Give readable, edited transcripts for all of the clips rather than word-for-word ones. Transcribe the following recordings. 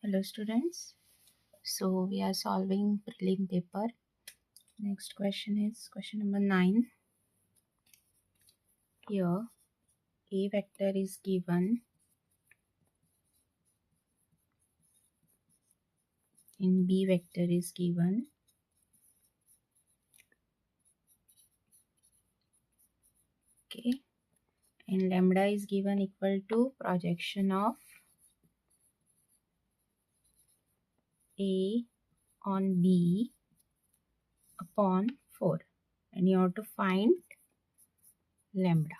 Hello students. So we are solving prelim paper. Next question is question number 9. Here A vector is given and B vector is given. Okay. And lambda is given equal to projection of A on B upon 4. And you have to find lambda.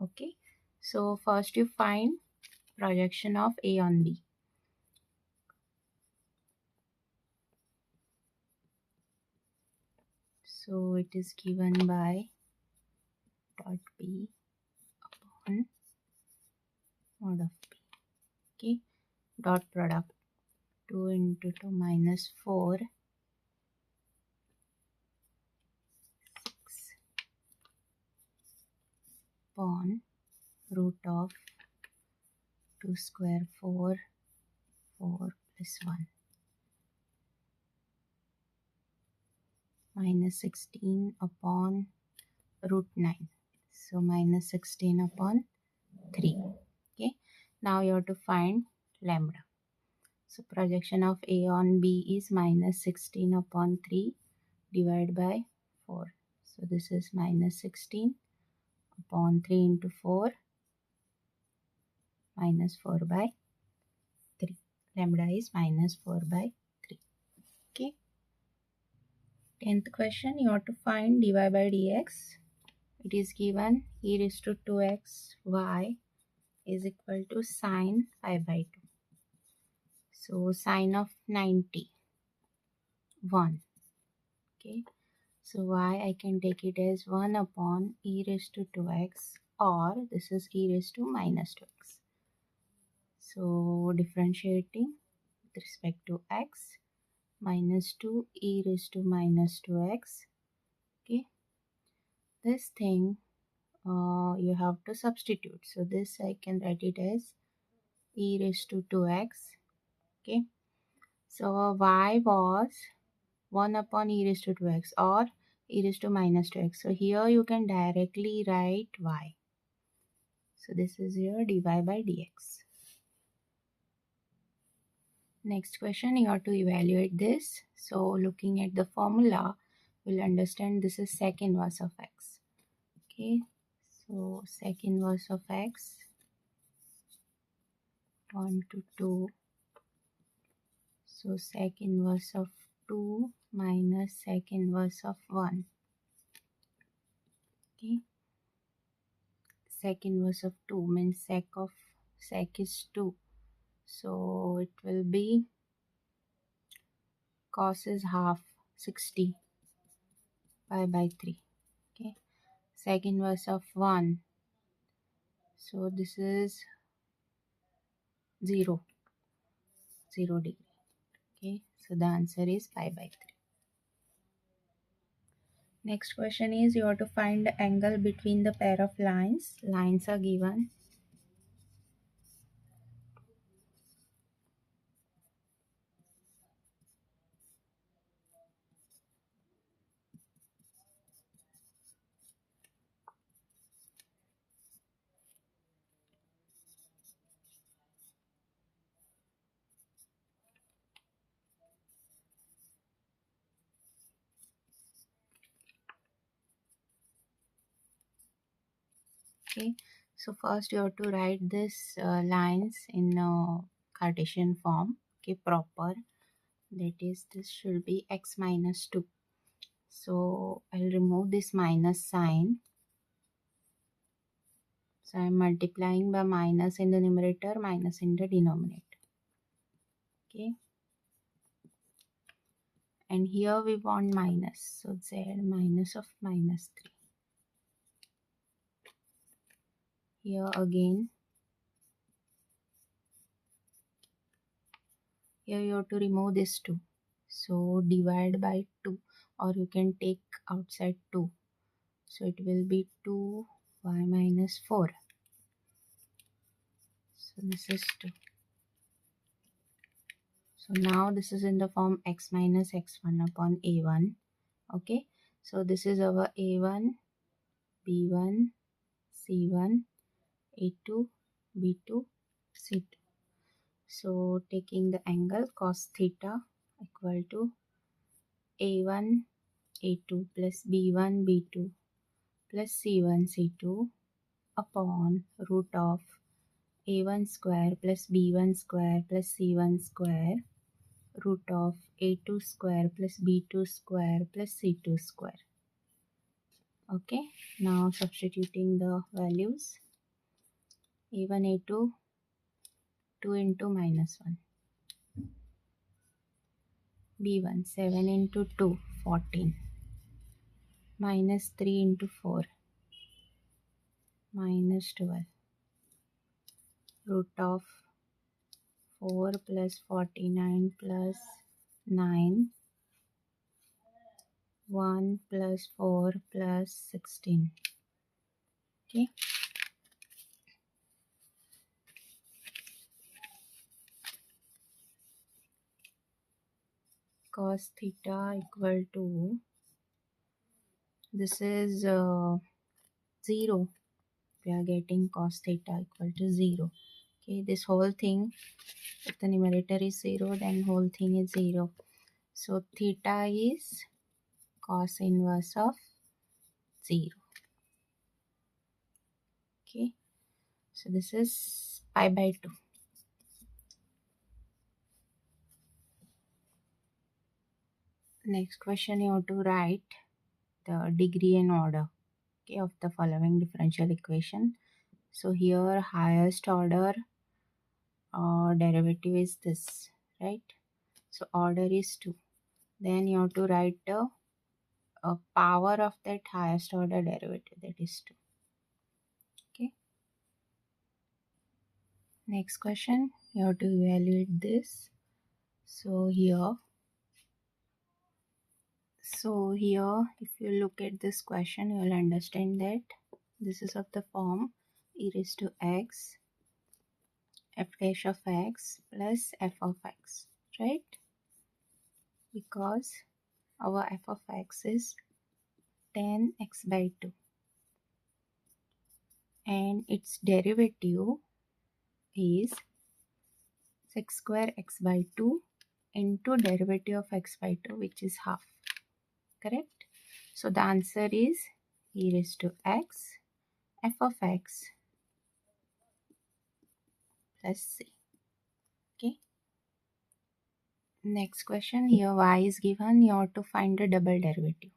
Okay. So first you find projection of A on B. So it is given by dot B upon mod of B. Okay. Dot product 2 into 2 minus 4 6 upon root of 2 square 4 plus 1 minus 16 upon root 9. So minus 16 upon 3. Okay. Now you have to find lambda. So projection of A on B is minus 16 upon 3 divided by 4. So this is minus 16 upon 3 into 4 minus 4 by 3. Lambda is minus 4 by 3. Okay. 10th question, you have to find dy by dx. It is given e raised to 2x y is equal to sine pi by 2. So sine of 90, 1. Okay. So y I can take it as 1 upon e raised to 2x, or this is e raised to minus 2x. So differentiating with respect to x, minus 2 e raised to minus 2x. Okay. This thing you have to substitute. So this I can write it as e raised to 2x. Okay. So y was 1 upon e raised to 2x or e raised to minus 2x. So here you can directly write y. So this is your dy by dx. Next question, you have to evaluate this. So looking at the formula, we'll understand this is sec inverse of x. Okay. So sec inverse of x 1 to 2. So sec inverse of 2 minus sec inverse of 1. Okay. Sec inverse of 2 means sec is 2. So it will be cos is half 60 pi by 3. Okay. Sec inverse of 1. So this is 0 degree. Okay. So the answer is pi by 3. Next question is you have to find the angle between the pair of lines. Lines are given. Okay, so first you have to write this lines in Cartesian form. Okay, proper. That is, this should be x minus 2. So I'll remove this minus sign. So I'm multiplying by minus in the numerator, minus in the denominator. Okay. And here we want minus. So z minus of minus 3. Here again. Here you have to remove this 2. So divide by 2, or you can take outside 2. So it will be 2y minus 4. So this is 2. So now this is in the form x minus x1 upon a1. Okay, so this is our a1, b1, c1, a2, b2, c2. So taking the angle cos theta equal to a1, a2 plus b1, b2 plus c1, c2 upon root of a1 square plus b1 square plus c1 square root of a2 square plus b2 square plus c2 square. Okay, now substituting the values, a1, a2, 2 into minus 1, b1, 7 into 2, 14, minus 3 into 4, minus 12, root of 4 plus 49 plus 9, 1 plus 4 plus 16. Okay, cos theta equal to, this is 0. We are getting cos theta equal to 0. Okay, this whole thing, if the numerator is 0, then whole thing is 0. So theta is cos inverse of 0. Okay, so this is pi by 2. Next question, you have to write the degree and order, okay, of the following differential equation. So here highest order derivative is this, right? So order is 2. Then you have to write the power of that highest order derivative, that is 2. Okay, next question, you have to evaluate this. So here if you look at this question, you will understand that this is of the form e raised to x f dash of x plus f of x, right? Because our f of x is 10x by 2 and its derivative is 6 square x by 2 into derivative of x by 2, which is half, correct? So the answer is e raised to x f of x plus c. Okay, next question, here y is given, you have to find the double derivative.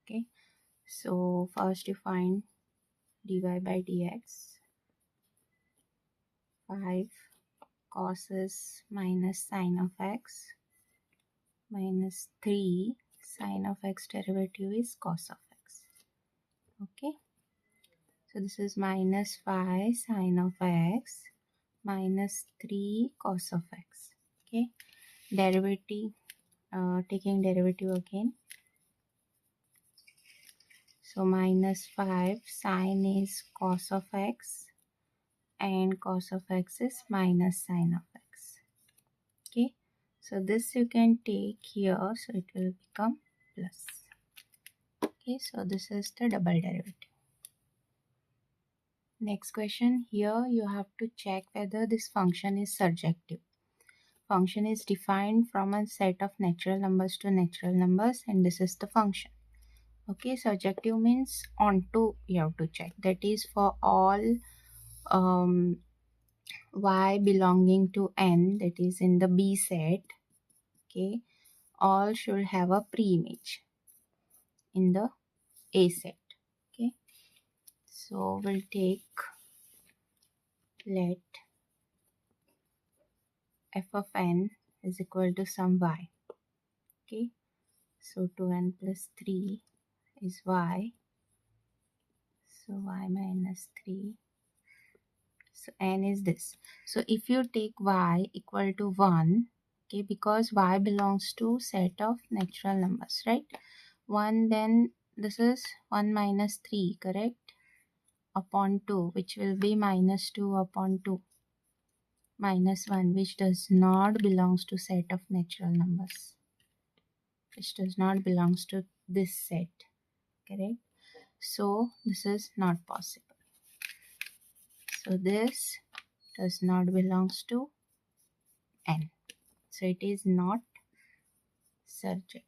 Okay, so first you find dy by dx, 5 cos minus sine of x minus 3 sine of x derivative is cos of x. Okay, so this is minus 5 sine of x minus 3 cos of x. Okay, derivative, taking derivative again. So minus 5 sine is cos of x and cos of x is minus sine of x. Okay, so this you can take here, so it will become plus. Okay, so this is the double derivative. Next question, here you have to check whether this function is surjective. Function is defined from a set of natural numbers to natural numbers, and this is the function. Okay, surjective means onto, you have to check, that is for all y belonging to n, that is in the B set. Okay, all should have a pre-image in the A set. Okay, so we'll take, let f of n is equal to some y. Okay, so 2n plus 3 is y, so y minus 3, so n is this. So if you take y equal to 1, okay, because y belongs to set of natural numbers, right? 1, then this is 1 minus 3, correct, upon 2, which will be minus 2 upon 2. minus 1, which does not belongs to set of natural numbers, which does not belongs to this set, correct? So this is not possible. So this does not belongs to n. So it is not surjective.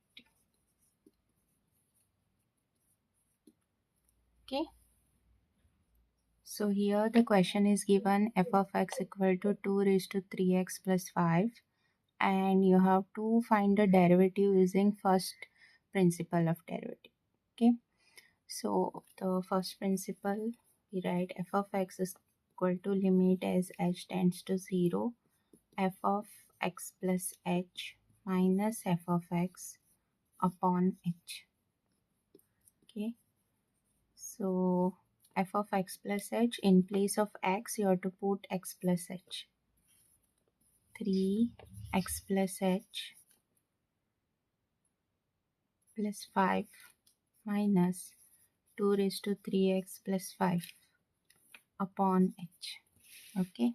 Okay. So here the question is given f of x equal to 2 raised to 3x plus 5, and you have to find the derivative using first principle of derivative. Okay. So the first principle, we write f of x is equal to limit as h tends to 0, f of x plus h minus f of x upon h. Okay. So f of x plus h, in place of x you have to put x plus h. 3x plus h plus 5 minus 2 raised to 3x plus 5 upon h. Okay.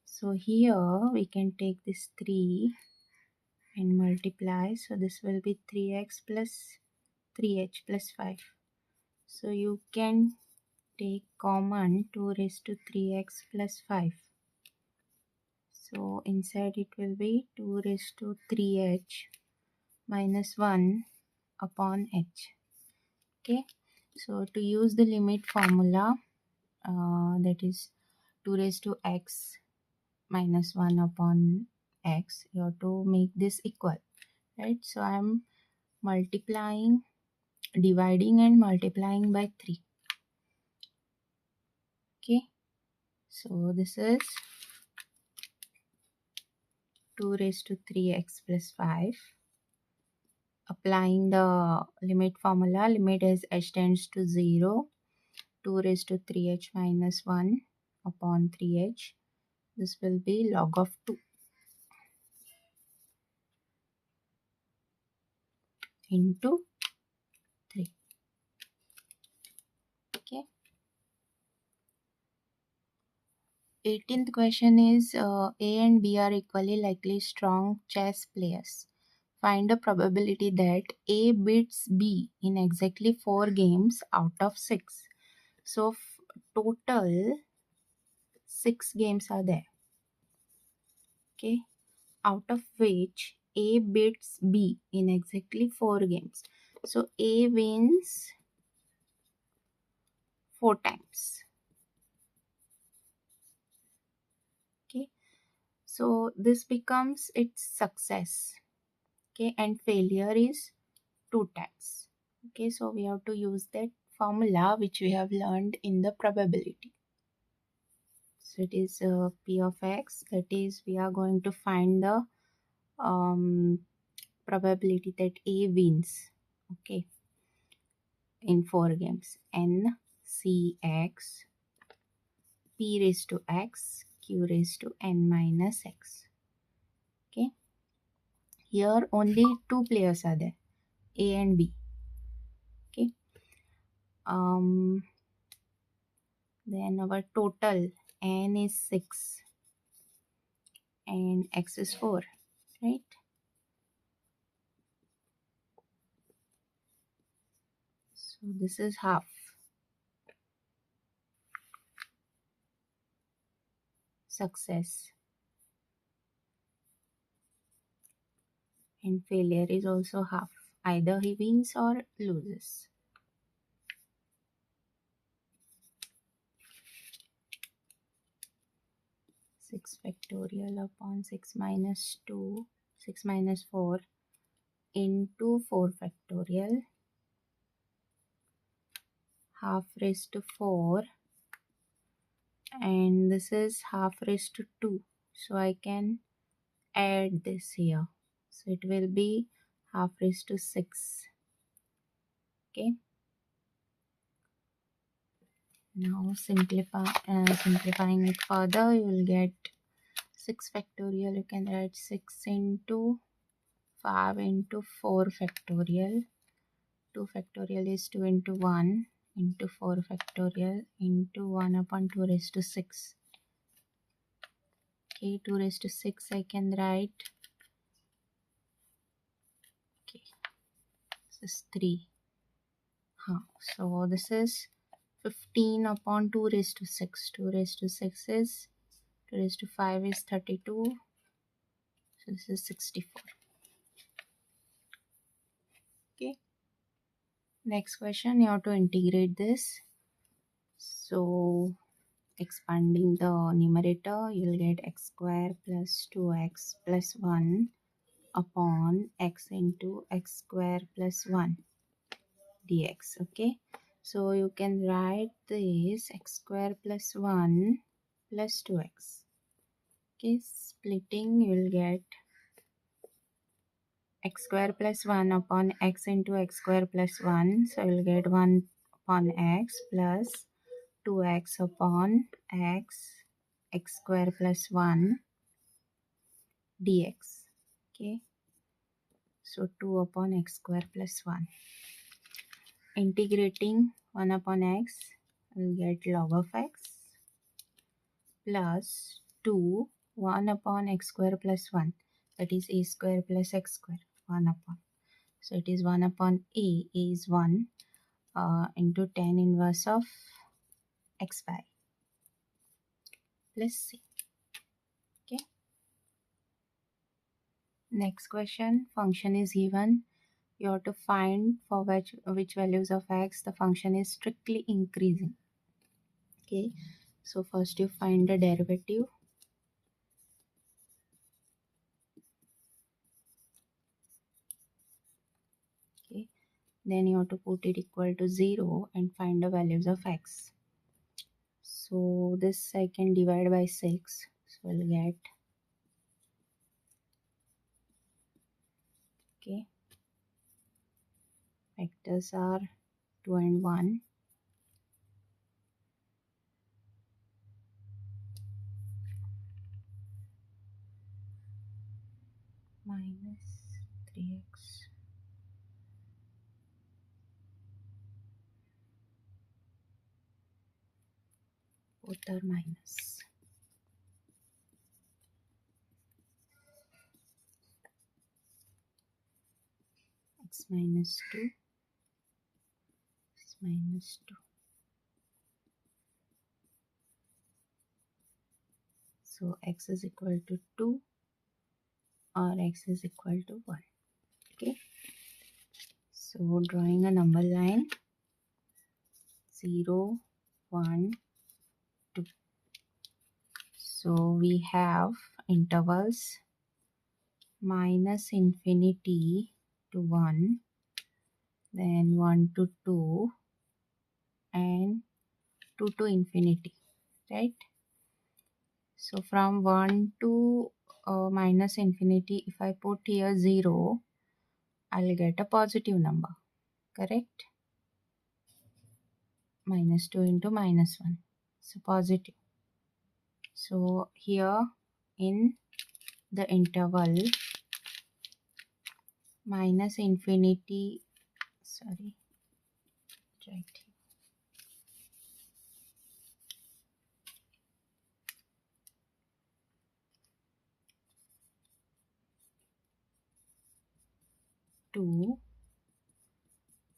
So here we can take this 3 and multiply. So this will be 3x plus 3h plus 5. So you can take common 2 raised to 3x plus 5. So inside it will be 2 raised to 3h minus 1 upon h. Okay. So to use the limit formula, that is 2 raised to x minus 1 upon x, you have to make this equal, right? So I am multiplying, dividing and multiplying by 3. Okay. So this is 2 raised to 3x plus 5. Applying the limit formula, limit as h tends to 0, 2 raised to 3h minus 1 upon 3h. This will be log of 2 into 3. Okay. 18th question is A and B are equally likely strong chess players. Find the probability that A beats B in exactly 4 games out of 6. So total 6 games are there. Okay. Out of which A beats B in exactly 4 games. So A wins 4 times. Okay. So this becomes its success. Okay. And failure is 2 times. Okay. So we have to use that formula which we have learned in the probability. So it is P of x, that is we are going to find the probability that A wins, okay, in 4 games. N C x P raised to x Q raised to n minus x. Okay. Here only 2 players are there, A and B. Okay. Then our total n is 6 and x is 4, right? So this is half. Success. And failure is also half. Either he wins or loses. Six factorial upon 6 minus 2, 6 minus 4 into 4 factorial, half raised to 4, and this is half raised to 2. So I can add this here. So it will be half raised to 6. Okay. Now simplifying it further, you will get 6 factorial. You can write 6 into 5 into 4 factorial. 2 factorial is 2 into 1 into 4 factorial into 1 upon 2 raised to 6. Okay, 2 raised to 6 I can write. Okay, this is 3. So this is 15 upon 2 raised to 6. 2 raised to 6 is 2 raised to 5 is 32. So this is 64. Okay. Next question, you have to integrate this. So expanding the numerator, you'll get x square plus 2x plus 1 upon x into x square plus 1 dx. Okay. So you can write this x square plus 1 plus 2x. Okay. Splitting, you will get x square plus 1 upon x into x square plus 1. So you will get 1 upon x plus 2x upon x square plus 1 dx. Okay. So 2 upon x square plus 1. Integrating 1 upon x, we will get log of x plus 2 1 upon x square plus 1. That is a square plus x square 1 upon. So it is 1 upon a is 1 into tan inverse of xy plus c. Okay. Next question, function is given. You have to find for which values of x the function is strictly increasing. Okay. So first you find the derivative. Okay. Then you have to put it equal to 0 and find the values of x. So this I can divide by 6. So we'll get, okay, factors are 2 and 1. Minus 3x. Both are minus. X minus 2. X minus 2. So x is equal to 2 or x is equal to 1. Okay. So drawing a number line 0, 1, 2. So we have intervals minus infinity to 1, then 1 to 2 and 2 to infinity, right? So from 1 to minus infinity, if I put here 0, I'll get a positive number, correct? Minus 2 into minus 1, so positive. So here in the interval minus infinity, sorry, right here, to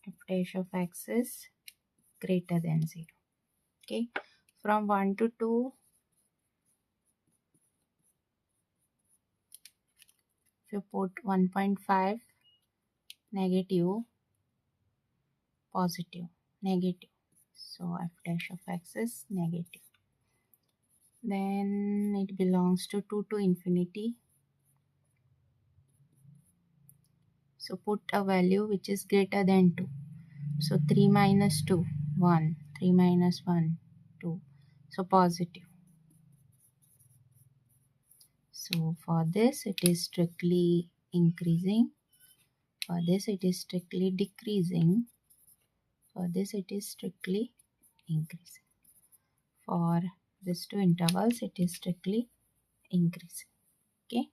f dash of x is greater than 0. Okay, from 1 to 2, if you put 1.5, negative, positive, negative. So f dash of x is negative. Then it belongs to 2 to infinity. So put a value which is greater than 2. So 3 minus 2, 1. 3 minus 1, 2. So positive. So for this it is strictly increasing. For this it is strictly decreasing. For this it is strictly increasing. For these two intervals it is strictly increasing. Okay.